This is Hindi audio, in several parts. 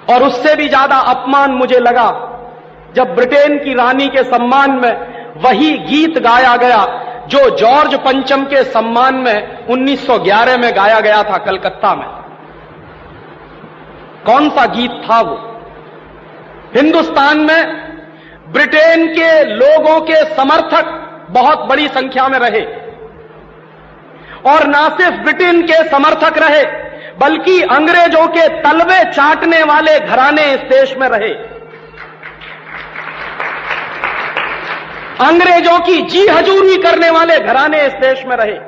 और उससे भी ज्यादा अपमान मुझे लगा जब ब्रिटेन की रानी के सम्मान में वही गीत गाया गया जो जॉर्ज पंचम के सम्मान में 1911 में गाया गया था कलकत्ता में। कौन सा गीत था वो? हिंदुस्तान में ब्रिटेन के लोगों के समर्थक बहुत बड़ी संख्या में रहे, और ना सिर्फ ब्रिटेन के समर्थक रहे बल्कि अंग्रेजों के तलवे चाटने वाले घराने इस देश में रहे। अंग्रेजों की जी हजूरी करने वाले घराने इस देश में रहे,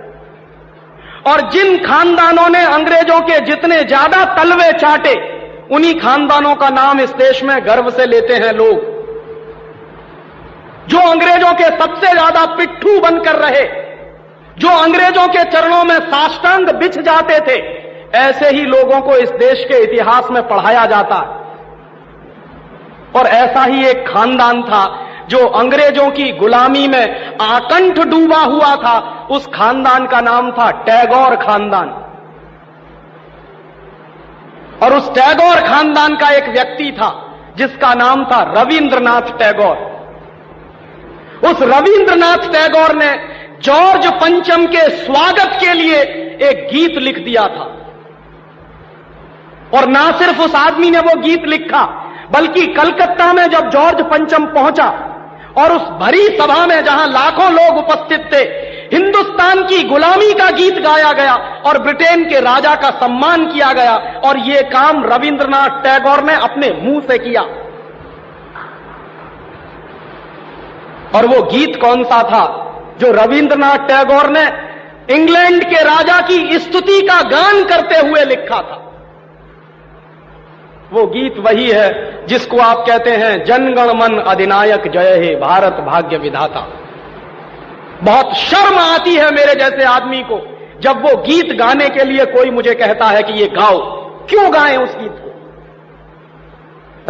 और जिन खानदानों ने अंग्रेजों के जितने ज्यादा तलवे चाटे उन्हीं खानदानों का नाम इस देश में गर्व से लेते हैं लोग। जो अंग्रेजों के सबसे ज्यादा पिट्ठू बनकर रहे, जो अंग्रेजों के चरणों में साष्टांग बिछ जाते थे, ऐसे ही लोगों को इस देश के इतिहास में पढ़ाया जाता है। और ऐसा ही एक खानदान था जो अंग्रेजों की गुलामी में आकंठ डूबा हुआ था। उस खानदान का नाम था टैगोर खानदान। और उस टैगोर खानदान का एक व्यक्ति था जिसका नाम था रविंद्रनाथ टैगोर। उस रविंद्रनाथ टैगोर ने जॉर्ज पंचम के स्वागत के लिए एक गीत लिख दिया था। और ना सिर्फ उस आदमी ने वो गीत लिखा, बल्कि कलकत्ता में जब जॉर्ज पंचम पहुंचा और उस भरी सभा में जहां लाखों लोग उपस्थित थे, हिंदुस्तान की गुलामी का गीत गाया गया और ब्रिटेन के राजा का सम्मान किया गया। और यह काम रविंद्रनाथ टैगोर ने अपने मुंह से किया। और वो गीत कौन सा था जो रविंद्रनाथ टैगोर ने इंग्लैंड के राजा की स्तुति का गान करते हुए लिखा था? वो गीत वही है जिसको आप कहते हैं जनगण मन अधिनायक जय हे भारत भाग्य विधाता। बहुत शर्म आती है मेरे जैसे आदमी को जब वो गीत गाने के लिए कोई मुझे कहता है कि ये गाओ। क्यों गाएं उस गीत को?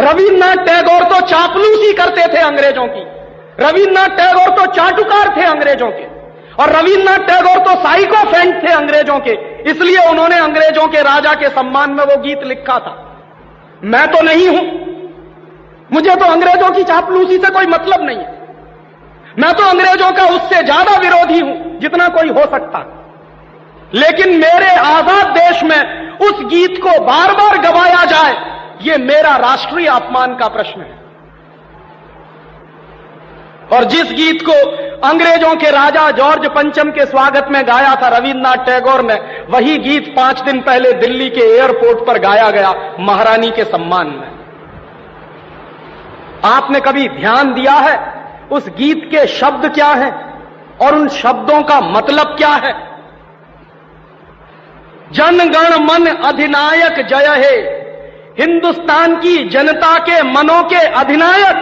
रविन्द्रनाथ टैगोर तो चापलूसी करते थे अंग्रेजों की, रविन्द्रनाथ टैगोर तो चाटुकार थे अंग्रेजों के, और रविन्द्रनाथ टैगोर तो साइकोफेंट थे अंग्रेजों के। इसलिए उन्होंने अंग्रेजों के राजा के सम्मान में वो गीत लिखा था। मैं तो नहीं हूं, मुझे तो अंग्रेजों की चापलूसी से कोई मतलब नहीं है। मैं तो अंग्रेजों का उससे ज्यादा विरोधी हूं जितना कोई हो सकता। लेकिन मेरे आजाद देश में उस गीत को बार बार गवाया जाए, यह मेरा राष्ट्रीय अपमान का प्रश्न है। और जिस गीत को अंग्रेजों के राजा जॉर्ज पंचम के स्वागत में गाया था रविन्द्रनाथ टैगोर ने, वही गीत 5 दिन पहले दिल्ली के एयरपोर्ट पर गाया गया महारानी के सम्मान में। आपने कभी ध्यान दिया है उस गीत के शब्द क्या हैं और उन शब्दों का मतलब क्या है? जनगण मन अधिनायक जय हे, हिंदुस्तान की जनता के मनों के अधिनायक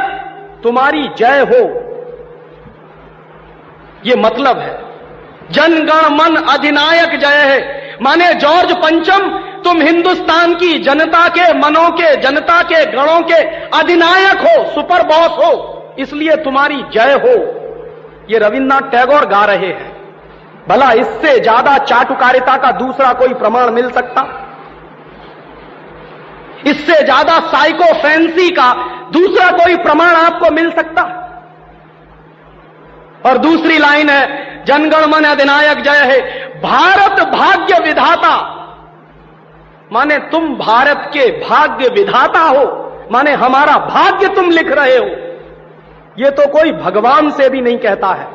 तुम्हारी जय हो, ये मतलब है। जनगण मन अधिनायक जय है माने जॉर्ज पंचम तुम हिंदुस्तान की जनता के मनों के, जनता के गणों के अधिनायक हो, सुपर बॉस हो, इसलिए तुम्हारी जय हो। ये रविन्द्रनाथ टैगोर गा रहे हैं। भला इससे ज्यादा चाटुकारिता का दूसरा कोई प्रमाण मिल सकता? इससे ज्यादा साइकोफेंसी का दूसरा कोई प्रमाण आपको मिल सकता? और दूसरी लाइन है जनगण मन अधिनायक जय है, भारत भाग्य विधाता, माने तुम भारत के भाग्य विधाता हो, माने हमारा भाग्य तुम लिख रहे हो। यह तो कोई भगवान से भी नहीं कहता है।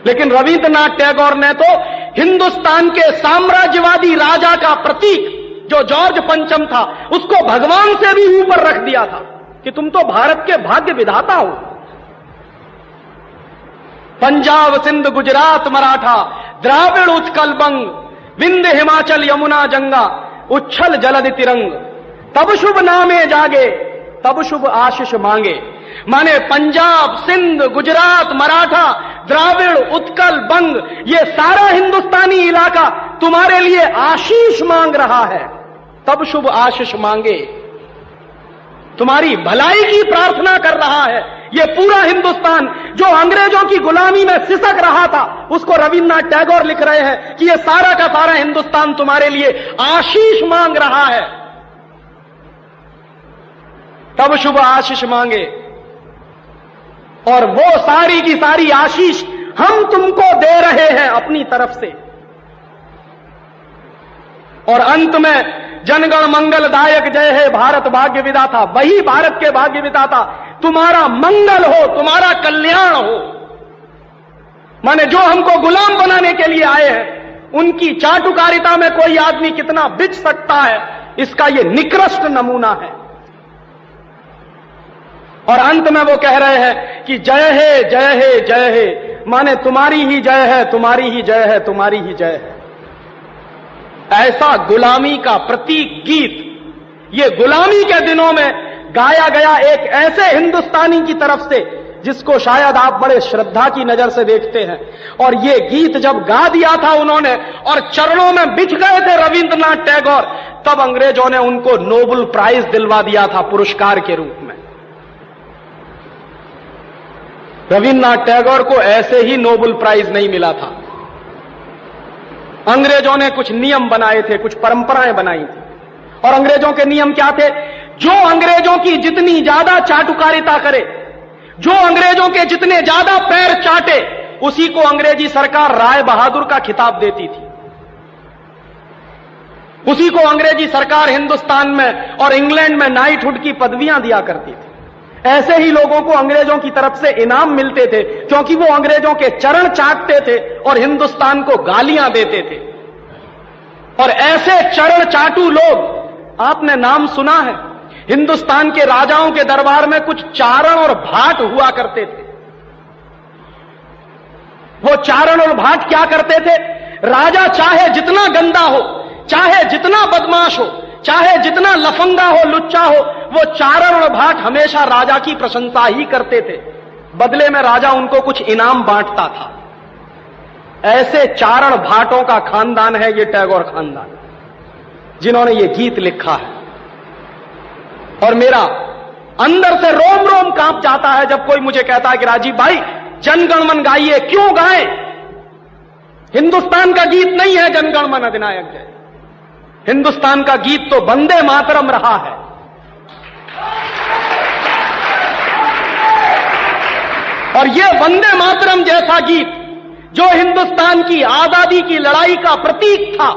लेकिन रविन्द्रनाथ टैगोर ने तो हिंदुस्तान के साम्राज्यवादी राजा का प्रतीक जो जॉर्ज पंचम था उसको भगवान से भी ऊपर रख दिया था कि तुम तो भारत के भाग्य विधाता हो। पंजाब सिंध गुजरात मराठा द्राविड़ उत्कल बंग विंध्य हिमाचल यमुना जंगा उच्छल जलधि तिरंग, तब शुभ नामे जागे तब शुभ आशीष मांगे। माने पंजाब सिंध गुजरात मराठा द्राविड़ उत्कल बंग ये सारा हिंदुस्तानी इलाका तुम्हारे लिए आशीष मांग रहा है, तब शुभ आशीष मांगे। तुम्हारी भलाई की प्रार्थना कर रहा है। यह पूरा हिंदुस्तान जो अंग्रेजों की गुलामी में सिसक रहा था उसको रविन्द्रनाथ टैगोर लिख रहे हैं कि यह सारा का सारा हिंदुस्तान तुम्हारे लिए आशीष मांग रहा है। तब शुभ आशीष मांगे, और वो सारी की सारी आशीष हम तुमको दे रहे हैं अपनी तरफ से। और अंत में जनगण मंगलदायक जय है भारत भाग्य विधाता, वही भारत के भाग्य विधाता तुम्हारा मंगल हो, तुम्हारा कल्याण हो। माने जो हमको गुलाम बनाने के लिए आए हैं, उनकी चाटुकारिता में कोई आदमी कितना बिच सकता है, इसका यह निकृष्ट नमूना है। और अंत में वो कह रहे हैं कि जय है जय है जय है, माने तुम्हारी ही जय है, तुम्हारी ही जय है, तुम्हारी ही जय है। ऐसा गुलामी का प्रतीक गीत ये गुलामी के दिनों में गाया गया एक ऐसे हिंदुस्तानी की तरफ से जिसको शायद आप बड़े श्रद्धा की नजर से देखते हैं। और ये गीत जब गा दिया था उन्होंने और चरणों में बिछ गए थे रविंद्रनाथ टैगोर, तब अंग्रेजों ने उनको नोबेल प्राइज दिलवा दिया था पुरस्कार के रूप में। रविंद्रनाथ टैगोर को ऐसे ही नोबेल प्राइज नहीं मिला था। अंग्रेजों ने कुछ नियम बनाए थे, कुछ परंपराएं बनाई थी, और अंग्रेजों के नियम क्या थे? जो अंग्रेजों की जितनी ज्यादा चाटुकारिता करे, जो अंग्रेजों के जितने ज्यादा पैर चाटे, उसी को अंग्रेजी सरकार राय बहादुर का खिताब देती थी। उसी को अंग्रेजी सरकार हिंदुस्तान में और इंग्लैंड में नाइटहुड की पदवियां दिया करती थी। ऐसे ही लोगों को अंग्रेजों की तरफ से इनाम मिलते थे, क्योंकि वो अंग्रेजों के चरण चाटते थे और हिंदुस्तान को गालियां देते थे। और ऐसे चरण चाटू लोग, आपने नाम सुना है, हिंदुस्तान के राजाओं के दरबार में कुछ चारण और भाट हुआ करते थे। वो चारण और भाट क्या करते थे? राजा चाहे जितना गंदा हो, चाहे जितना बदमाश हो, चाहे जितना लफंगा हो, लुच्चा हो, वो चारण और भाट हमेशा राजा की प्रशंसा ही करते थे। बदले में राजा उनको कुछ इनाम बांटता था। ऐसे चारण भाटों का खानदान है ये टैगोर खानदान, जिन्होंने ये गीत लिखा है। और मेरा अंदर से रोम रोम कांप जाता है जब कोई मुझे कहता है कि राजीव भाई जनगण मन गाइए। क्यों गाएं? हिंदुस्तान का गीत नहीं है जनगण मन अधिनायक जय। हिंदुस्तान का गीत तो वंदे मातरम रहा है। और यह वंदे मातरम जैसा गीत जो हिंदुस्तान की आजादी की लड़ाई का प्रतीक था,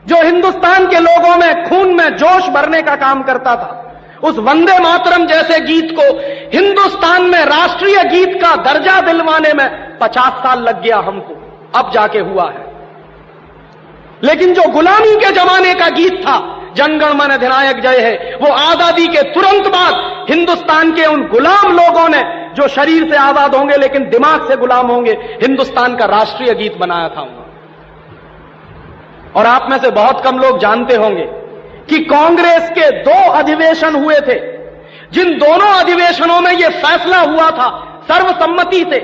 जो हिंदुस्तान के लोगों में खून में जोश भरने का काम करता था, उस वंदे मातरम जैसे गीत को हिंदुस्तान में राष्ट्रीय गीत का दर्जा दिलवाने में 50 साल लग गया हमको, अब जाके हुआ है। लेकिन जो गुलामी के जमाने का गीत था, जनगण मन अधिनायक जय है, वो आजादी के तुरंत बाद हिंदुस्तान के उन गुलाम लोगों ने, जो शरीर से आजाद होंगे लेकिन दिमाग से गुलाम होंगे, हिंदुस्तान का राष्ट्रीय गीत बनाया था उन्होंने। और आप में से बहुत कम लोग जानते होंगे कि कांग्रेस के 2 अधिवेशन हुए थे, जिन दोनों अधिवेशनों में यह फैसला हुआ था सर्वसम्मति से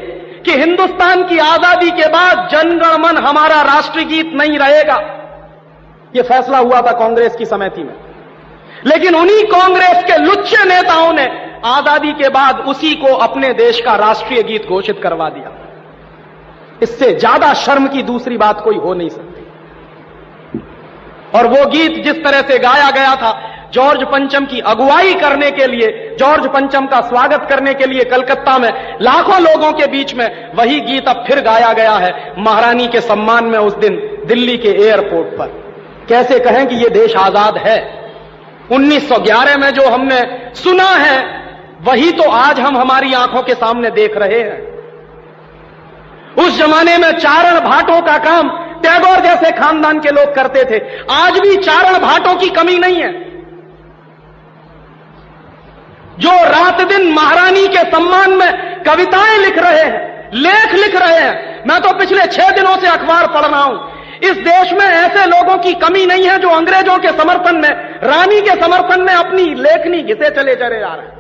कि हिंदुस्तान की आजादी के बाद जनगण मन हमारा राष्ट्रीय गीत नहीं रहेगा। यह फैसला हुआ था कांग्रेस की समिति में। लेकिन उन्हीं कांग्रेस के लुच्चे नेताओं ने आजादी के बाद उसी को अपने देश का राष्ट्रीय गीत घोषित करवा दिया। इससे ज्यादा शर्म की दूसरी बात कोई हो नहीं सकती। और वो गीत जिस तरह से गाया गया था, जॉर्ज पंचम की अगुवाई करने के लिए, जॉर्ज पंचम का स्वागत करने के लिए कलकत्ता में लाखों लोगों के बीच में, वही गीत अब फिर गाया गया है महारानी के सम्मान में उस दिन दिल्ली के एयरपोर्ट पर। कैसे कहें कि यह देश आजाद है? 1911 में जो हमने सुना है वही तो आज हम हमारी आंखों के सामने देख रहे हैं। उस जमाने में चारण भाटों का काम टैगोर जैसे खानदान के लोग करते थे। आज भी चारण भाटों की कमी नहीं है, जो रात दिन महारानी के सम्मान में कविताएं लिख रहे हैं, लेख लिख रहे हैं। मैं तो पिछले 6 दिनों से अखबार पढ़ रहा हूं। इस देश में ऐसे लोगों की कमी नहीं है जो अंग्रेजों के समर्थन में, रानी के समर्थन में अपनी लेखनी घिसे चले जा रहे हैं,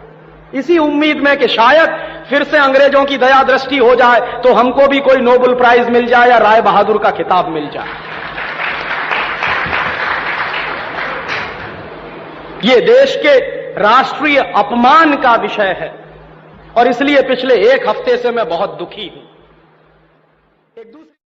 इसी उम्मीद में कि शायद फिर से अंग्रेजों की दया दृष्टि हो जाए तो हमको भी कोई नोबेल प्राइज मिल जाए या राय बहादुर का खिताब मिल जाए। ये देश के राष्ट्रीय अपमान का विषय है और इसलिए पिछले 1 हफ्ते से मैं बहुत दुखी हूं।